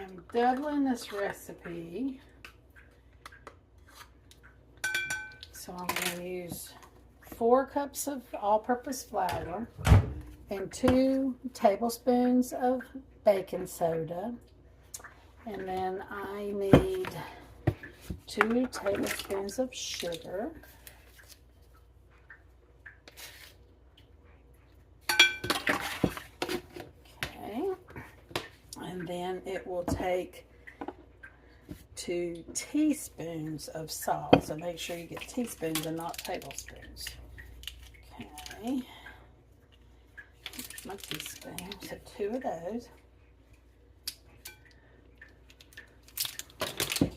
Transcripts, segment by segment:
I'm doubling this recipe. So I'm going to use 4 cups of all-purpose flour and 2 tablespoons of baking soda. And then I need 2 tablespoons of sugar. Okay. And then it will take 2 teaspoons of salt. So make sure you get teaspoons and not tablespoons. Okay. My teaspoon. So 2 of those.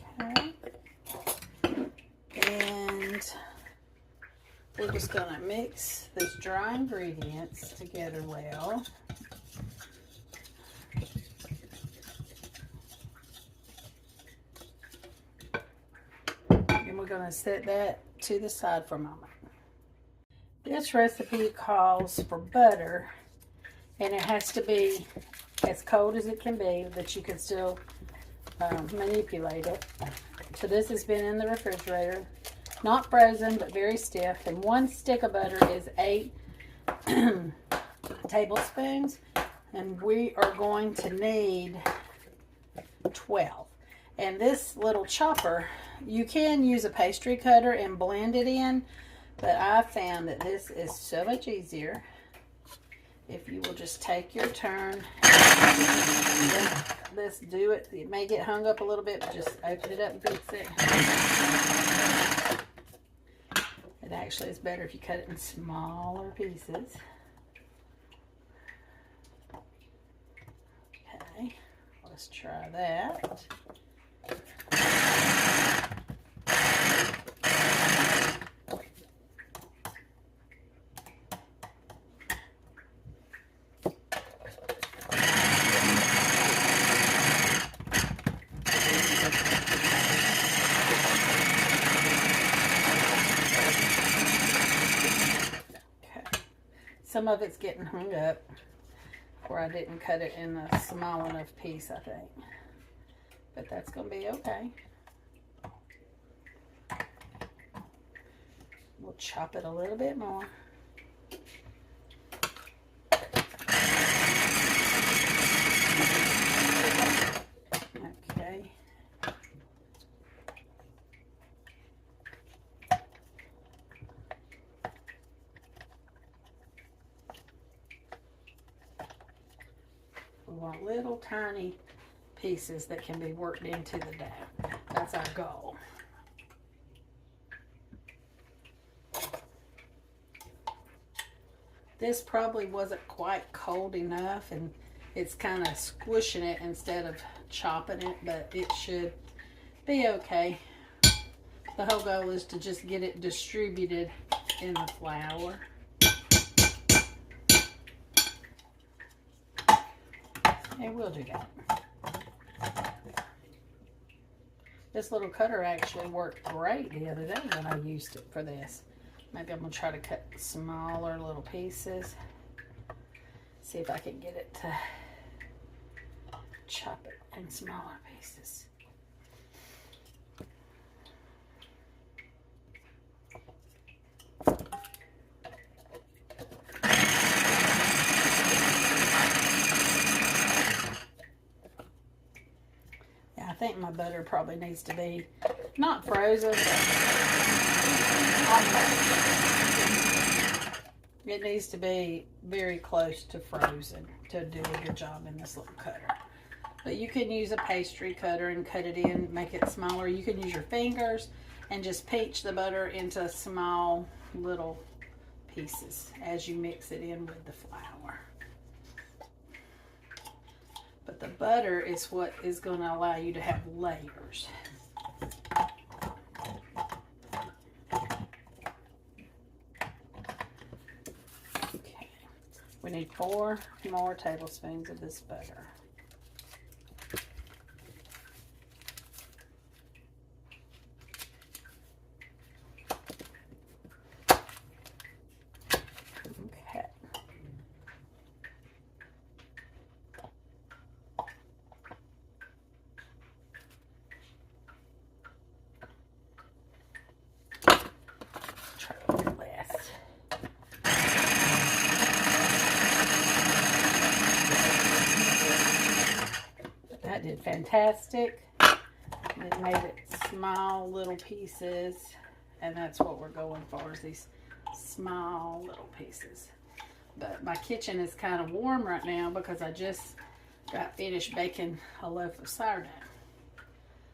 Okay. And we're just going to mix these dry ingredients together well. And we're going to set that to the side for a moment. This recipe calls for butter, and it has to be as cold as it can be, but you can still manipulate it. So this has been in the refrigerator, not frozen, but very stiff. And 1 stick of butter is 8 tablespoons, and we are going to need 12. And this little chopper, you can use a pastry cutter and blend it in, but I found that this is so much easier if you will just take your turn. Let's do it. It may get hung up a little bit, but just open it up and fix it. It actually is better if you cut it in smaller pieces. Okay, let's try that. Some of it's getting hung up where I didn't cut it in a small enough piece, I think. But that's going to be okay. We'll chop it a little bit more. Okay. We want little tiny pieces that can be worked into the dough. That's our goal. This probably wasn't quite cold enough, and it's kind of squishing it instead of chopping it, but it should be okay. The whole goal is to just get it distributed in the flour. And we'll do that. This little cutter actually worked great the other day when I used it for this. Maybe I'm going to try to cut smaller little pieces. See if I can get it to chop it in smaller pieces. I think my butter probably needs to be not frozen, but it needs to be very close to frozen to do a good job in this little cutter. But you can use a pastry cutter and cut it in, make it smaller. You can use your fingers and just pinch the butter into small little pieces as you mix it in with the flour. But the butter is what is going to allow you to have layers. Okay. We need 4 more tablespoons of this butter. that did fantastic. It made it small little pieces, and that's what we're going for, is these small little pieces. But my kitchen is kind of warm right now because I just got finished baking a loaf of sourdough.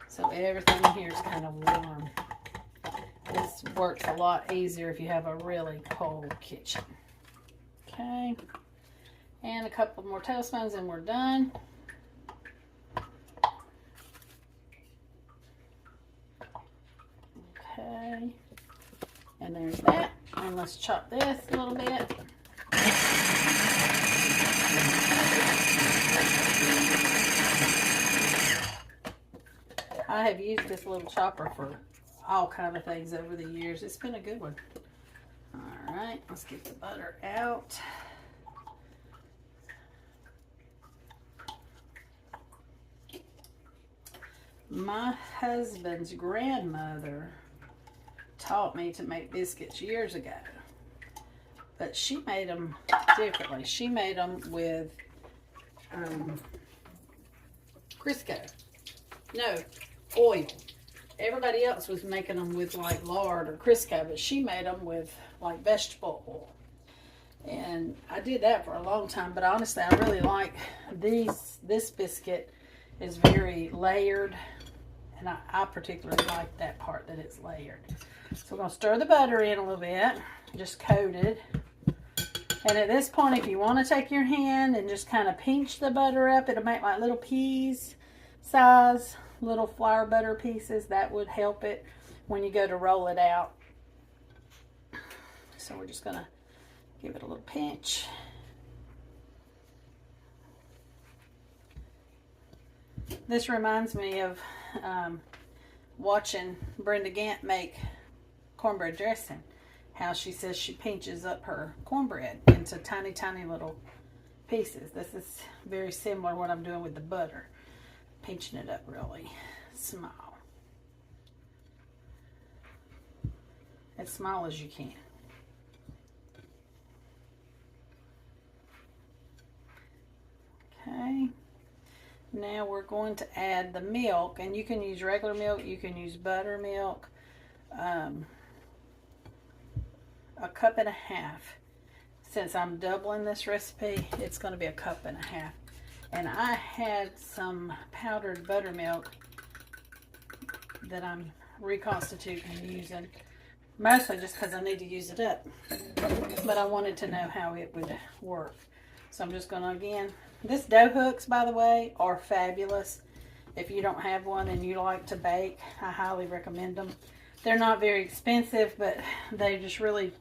So everything in here is kind of warm. This works a lot easier if you have a really cold kitchen. Okay. And a couple more tablespoons and we're done. Okay. And there's that. And let's chop this a little bit. I have used this little chopper for all kind of things over the years. It's been a good one. All right, let's get the butter out. My husband's grandmother taught me to make biscuits years ago, but she made them differently. She made them with Crisco. No, oil. Everybody else was making them with like lard or Crisco, but she made them with like vegetable oil. And I did that for a long time, but honestly, I really like these. This biscuit is very layered, and I particularly like that part, that it's layered. So we're going to stir the butter in a little bit, just coated. And at this point, if you want to take your hand and just kind of pinch the butter up, it'll make like little peas size, little flour butter pieces. That would help it when you go to roll it out. So we're just going to give it a little pinch. This reminds me of watching Brenda Gant make cornbread dressing. How she says she pinches up her cornbread into tiny, tiny little pieces. This is very similar to what I'm doing with the butter. Pinching it up really small. As small as you can. Okay. Now we're going to add the milk, and you can use regular milk, you can use buttermilk. A cup and a half. Since I'm doubling this recipe, it's going to be a cup and a half. And I had some powdered buttermilk that I'm reconstituting and using, mostly just because I need to use it up. But I wanted to know how it would work. So I'm just going to, again, this dough hooks, by the way, are fabulous. If you don't have one and you like to bake, I highly recommend them. They're not very expensive, but they just really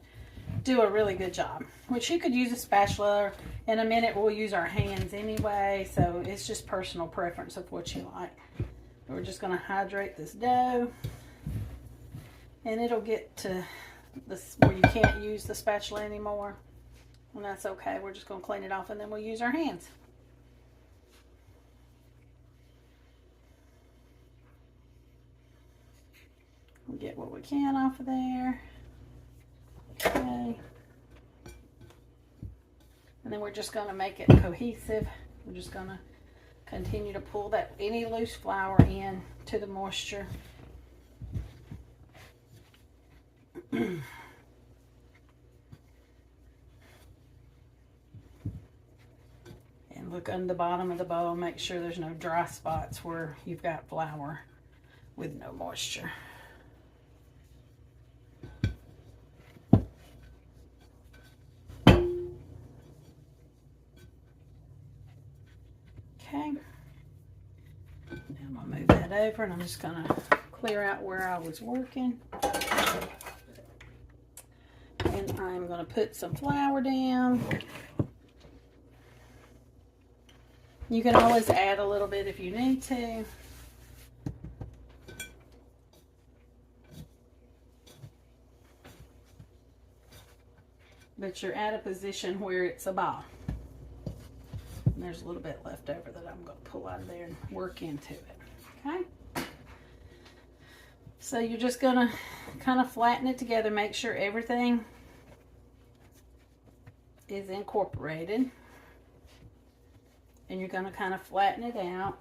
do a really good job. Which you could use a spatula. In a minute, we'll use our hands anyway, so it's just personal preference of what you like. We're just going to hydrate this dough, and it'll get to this where you can't use the spatula anymore, and that's okay. We're just going to clean it off, and then we'll use our hands. We'll get what we can off of there. Okay. And then we're just going to make it cohesive. We're just going to continue to pull that any loose flour in to the moisture. And look under the bottom of the bowl, make sure there's no dry spots where you've got flour with no moisture. Okay, now I'm going to move that over, and I'm just going to clear out where I was working. And I'm going to put some flour down. You can always add a little bit if you need to. But you're at a position where it's a ball. And there's a little bit left over that I'm going to pull out of there and work into it. Okay? So you're just going to kind of flatten it together. Make sure everything is incorporated. And you're going to kind of flatten it out.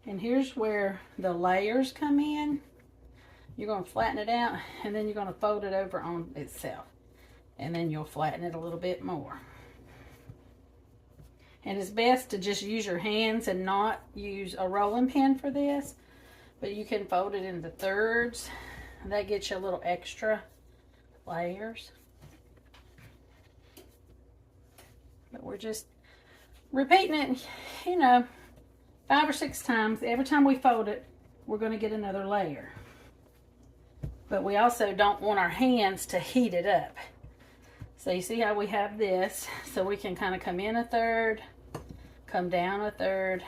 And here's where the layers come in. You're going to flatten it out, and then you're going to fold it over on itself. And then you'll flatten it a little bit more. And it's best to just use your hands and not use a rolling pin for this. But you can fold it into thirds. And that gets you a little extra layers. But we're just repeating it, you know, 5 or 6 times. Every time we fold it, we're going to get another layer. But we also don't want our hands to heat it up. So you see how we have this? So we can kind of come in a third, come down a third,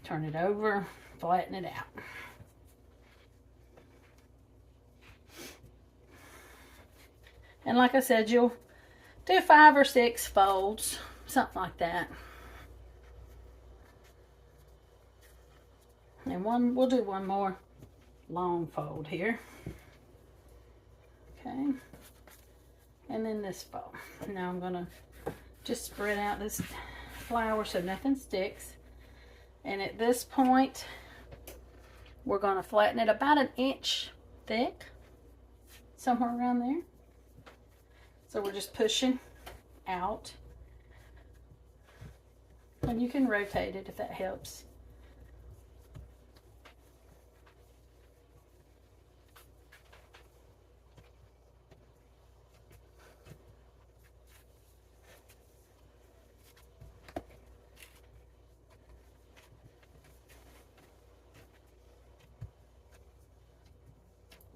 turn it over, flatten it out. And like I said, you'll do 5 or 6 folds, something like that. And we'll do one more long fold here. Okay. And then this fold. Now I'm gonna just spread out this flour so nothing sticks. And at this point, we're gonna flatten it about 1 inch thick, somewhere around there. So we're just pushing out. And you can rotate it if that helps.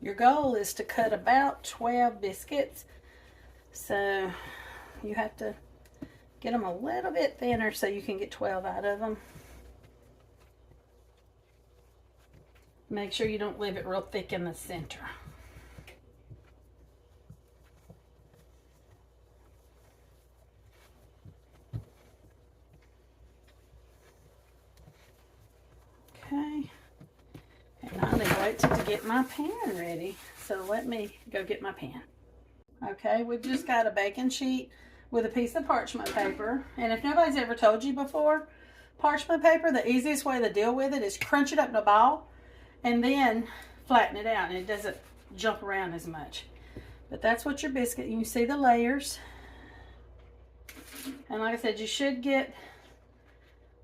Your goal is to cut about 12 biscuits. So you have to get them a little bit thinner so you can get 12 out of them. Make sure you don't leave it real thick in the center. Okay. And I need to wait to get my pan ready. So let me go get my pan. Okay, we've just got a baking sheet with a piece of parchment paper. And if nobody's ever told you before, parchment paper, the easiest way to deal with it is crunch it up in a ball and then flatten it out, and it doesn't jump around as much. But that's what your biscuit, you can see the layers. And like I said, you should get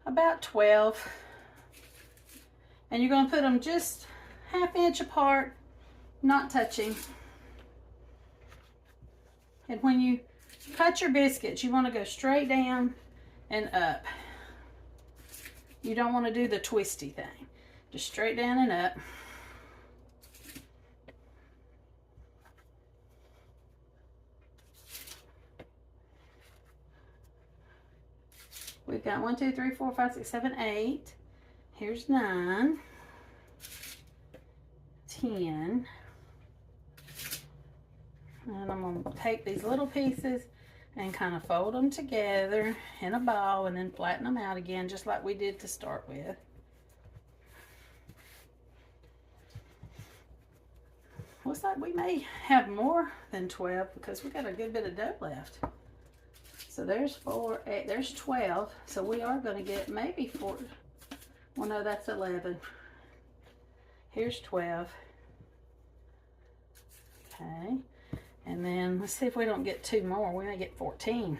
about 12. And you're going to put them just 1/2 inch apart, not touching. And when you cut your biscuits, you want to go straight down and up. You don't want to do the twisty thing. Just straight down and up. We've got 1, 2, 3, 4, 5, 6, 7, 8. Here's 9, 10. And I'm going to take these little pieces and kind of fold them together in a ball and then flatten them out again, just like we did to start with. Looks like we may have more than 12 because we got a good bit of dough left. So there's 4, 8, there's 12. So we are going to get maybe 4. Well, no, that's 11. Here's 12. Okay. And then let's see if we don't get 2 more. We may get 14.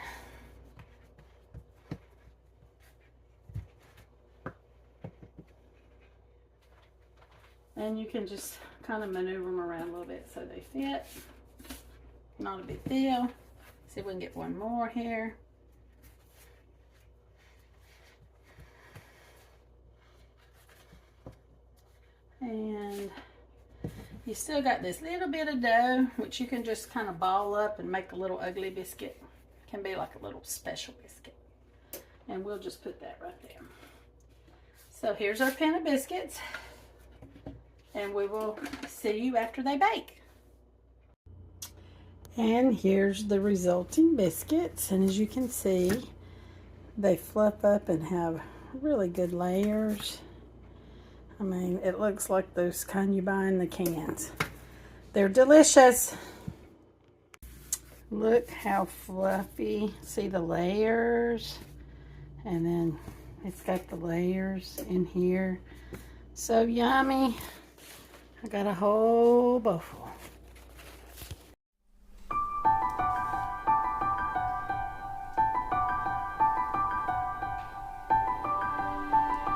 And you can just kind of maneuver them around a little bit so they fit. Not a big deal. See if we can get 1 more here. And you still got this little bit of dough, which you can just kind of ball up and make a little ugly biscuit. It can be like a little special biscuit. And we'll just put that right there. So here's our pan of biscuits. And we will see you after they bake. And here's the resulting biscuits. And as you can see, they fluff up and have really good layers. I mean, it looks like those kind you buy in the cans. They're delicious. Look how fluffy. See the layers? And then It's got the layers in here. So yummy. I got a whole bowl.